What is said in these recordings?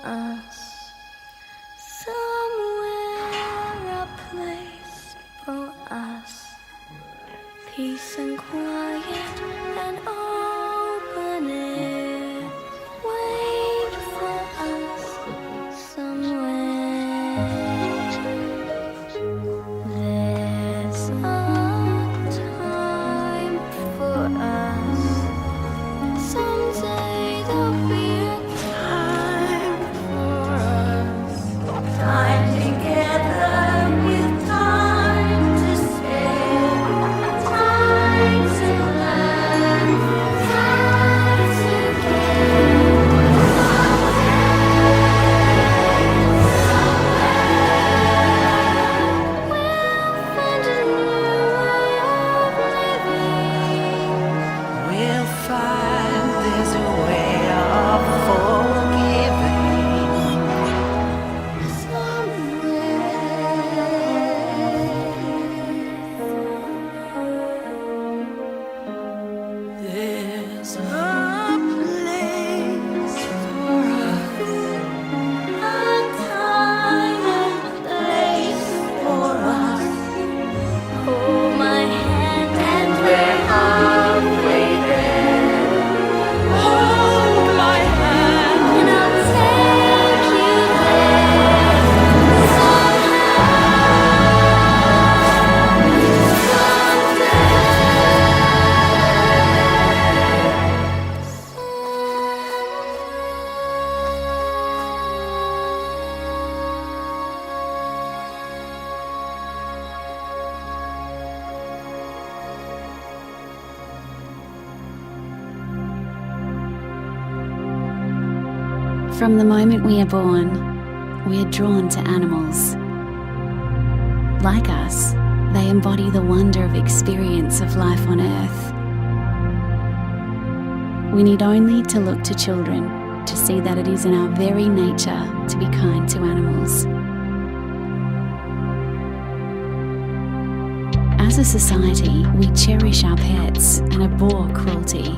us. Somewhere a place for us. Peace and quiet and open air. Wait for us somewhere. There's a time for us. Someday there'll be a time for us. Time together with time to spare. Time to learn. Time to We'll find there's a way of forgiving. There's a place for us, a time and place for us. hold my hand and we're halfway there. Hold my hand. And I'll take you there. From the moment we are born, we are drawn to animals. Like us, they embody the wonder of experience of life on Earth. We need only to look to children to see that it is in our very nature to be kind to animals. As a society, we cherish our pets and abhor cruelty.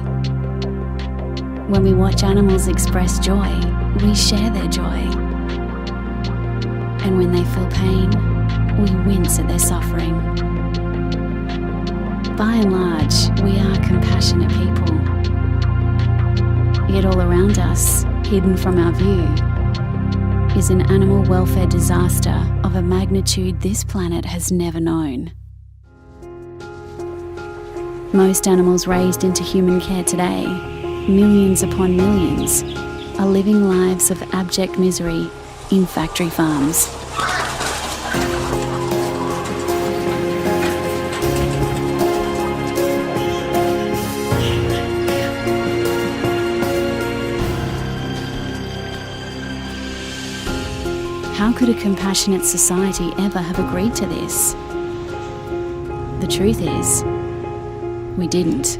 When we watch animals express joy, we share their joy. And when they feel pain, we wince at their suffering. By and large, we are compassionate people. Yet all around us, hidden from our view, is an animal welfare disaster of a magnitude this planet has never known. Most animals raised into human care today, millions upon millions, are living lives of abject misery in factory farms. How could a compassionate society ever have agreed to this? The truth is, we didn't.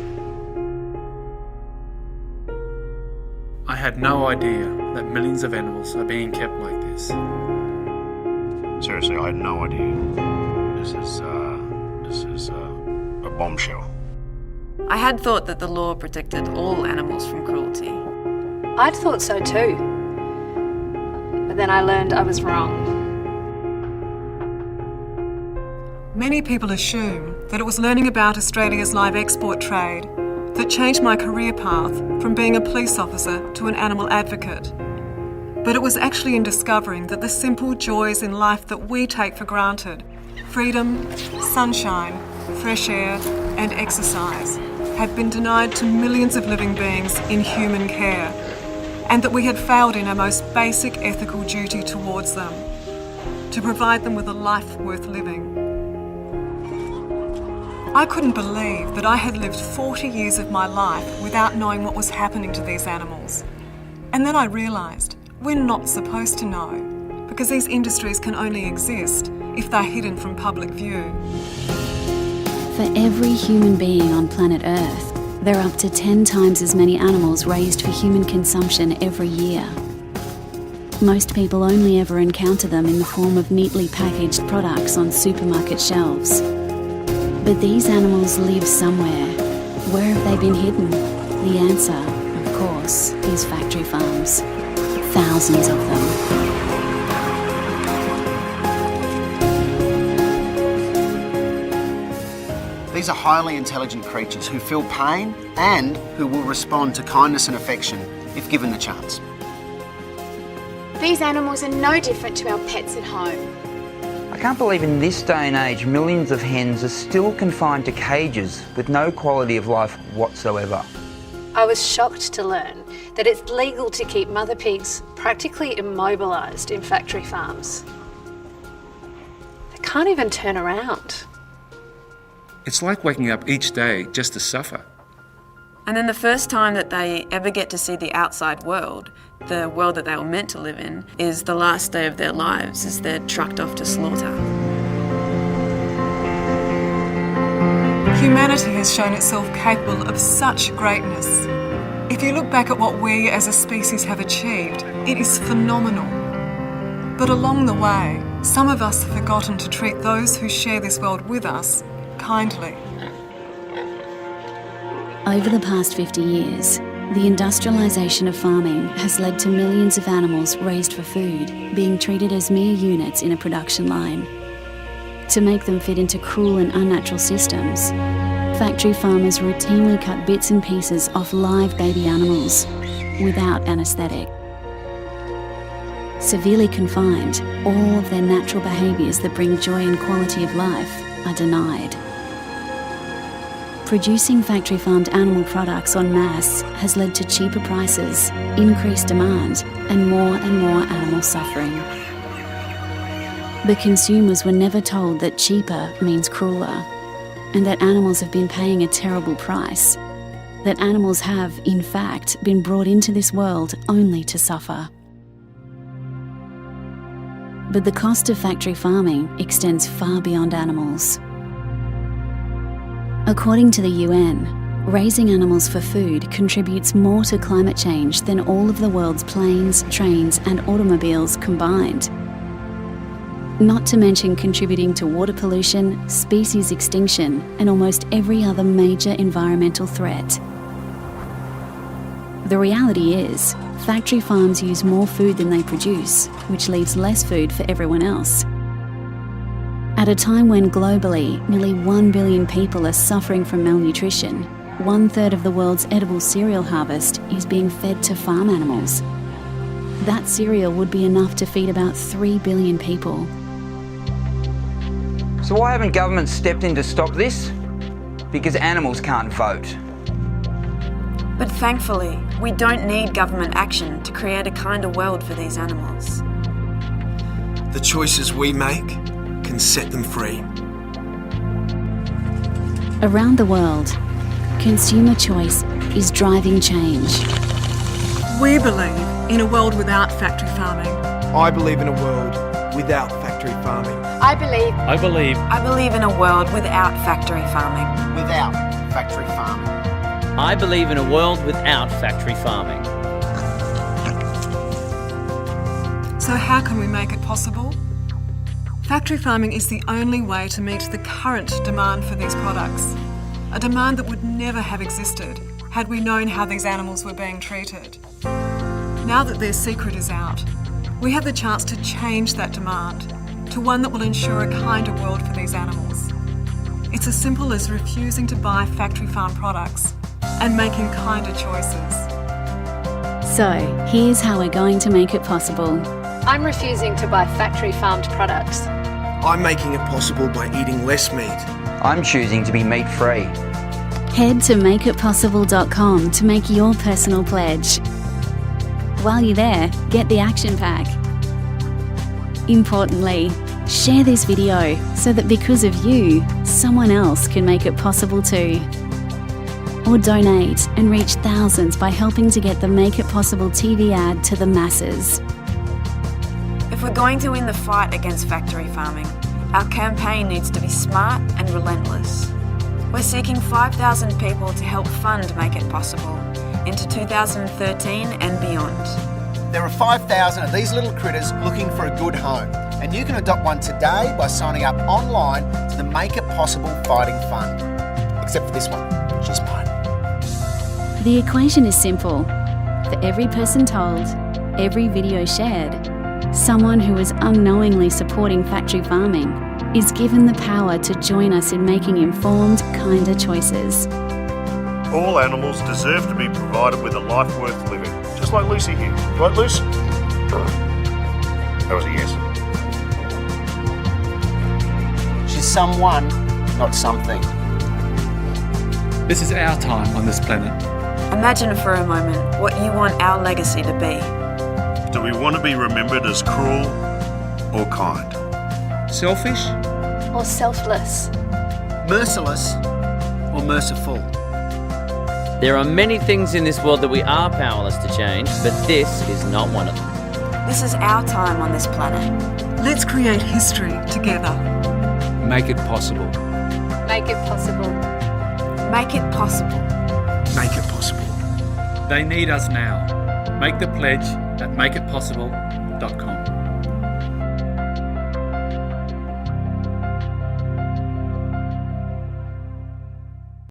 I had no idea that millions of animals are being kept like this. Seriously, I had no idea. This is a bombshell. I had thought that the law protected all animals from cruelty. I'd thought so too. But then I learned I was wrong. Many people assume that it was learning about Australia's live export trade that changed my career path from being a police officer to an animal advocate. But it was actually in discovering that the simple joys in life that we take for granted, freedom, sunshine, fresh air, and exercise, had been denied to millions of living beings in human care, and that we had failed in our most basic ethical duty towards them, to provide them with a life worth living. I couldn't believe that I had lived 40 years of my life without knowing what was happening to these animals. And then I realised we're not supposed to know, because these industries can only exist if they're hidden from public view. For every human being on planet Earth, there are up to 10 times as many animals raised for human consumption every year. Most people only ever encounter them in the form of neatly packaged products on supermarket shelves. But these animals live somewhere. Where have they been hidden? The answer, of course, is factory farms. thousands of them. These are highly intelligent creatures who feel pain and who will respond to kindness and affection if given the chance. These animals are no different to our pets at home. I can't believe in this day and age millions of hens are still confined to cages with no quality of life whatsoever. I was shocked to learn that it's legal to keep mother pigs practically immobilised in factory farms. They can't even turn around. It's like waking up each day just to suffer. And then the first time that they ever get to see the outside world, the world that they were meant to live in, is the last day of their lives as they're trucked off to slaughter. Humanity has shown itself capable of such greatness. If you look back at what we as a species have achieved, it is phenomenal. But along the way, some of us have forgotten to treat those who share this world with us kindly. Over the past 50 years, the industrialisation of farming has led to millions of animals raised for food being treated as mere units in a production line. To make them fit into cruel and unnatural systems, factory farmers routinely cut bits and pieces off live baby animals without anaesthetic. Severely confined, all of their natural behaviours that bring joy and quality of life are denied. Producing factory-farmed animal products en masse has led to cheaper prices, increased demand, and more animal suffering. But consumers were never told that cheaper means crueler, and that animals have been paying a terrible price, that animals have, in fact, been brought into this world only to suffer. But the cost of factory farming extends far beyond animals. According to the UN, raising animals for food contributes more to climate change than all of the world's planes, trains and automobiles combined. Not to mention contributing to water pollution, species extinction and almost every other major environmental threat. The reality is, factory farms use more food than they produce, which leaves less food for everyone else. At a time when globally nearly 1 billion people are suffering from malnutrition, 1/3 of the world's edible cereal harvest is being fed to farm animals. That cereal would be enough to feed about 3 billion people. So why haven't governments stepped in to stop this? Because animals can't vote. But thankfully, we don't need government action to create a kinder world for these animals. The choices we make can set them free. Around the world, consumer choice is driving change. We believe in a world without factory farming. I believe in a world without factory farming. I believe I believe in a world without factory farming. Without factory farming. I believe in a world without factory farming. So how can we make it possible? Factory farming is the only way to meet the current demand for these products, a demand that would never have existed had we known how these animals were being treated. Now that their secret is out, we have the chance to change that demand to one that will ensure a kinder world for these animals. It's as simple as refusing to buy factory farm products and making kinder choices. So, here's how we're going to make it possible. I'm refusing to buy factory farmed products. I'm making it possible by eating less meat. I'm choosing to be meat-free. Head to makeitpossible.com to make your personal pledge. While you're there, get the action pack. Importantly, share this video so that because of you, someone else can make it possible too. Or donate and reach thousands by helping to get the Make It Possible TV ad to the masses. If we're going to win the fight against factory farming, our campaign needs to be smart and relentless. We're seeking 5,000 people to help fund Make It Possible into 2013 and beyond. There are 5,000 of these little critters looking for a good home, and you can adopt one today by signing up online to the Make It Possible Fighting Fund. Except for this one, she's mine. The equation is simple. For every person told, every video shared, someone who is unknowingly supporting factory farming is given the power to join us in making informed, kinder choices. All animals deserve to be provided with a life worth living. Just like Lucy here. Right, Lucy? That was a yes. She's someone, not something. This is our time on this planet. Imagine for a moment what you want our legacy to be. Do we want to be remembered as cruel or kind? Selfish? Or selfless. Merciless or merciful? There are many things in this world that we are powerless to change, but this is not one of them. This is our time on this planet. Let's create history together. Make it possible. Make it possible. Make it possible. Make it possible. They need us now. Make the pledge at makeitpossible.com.au.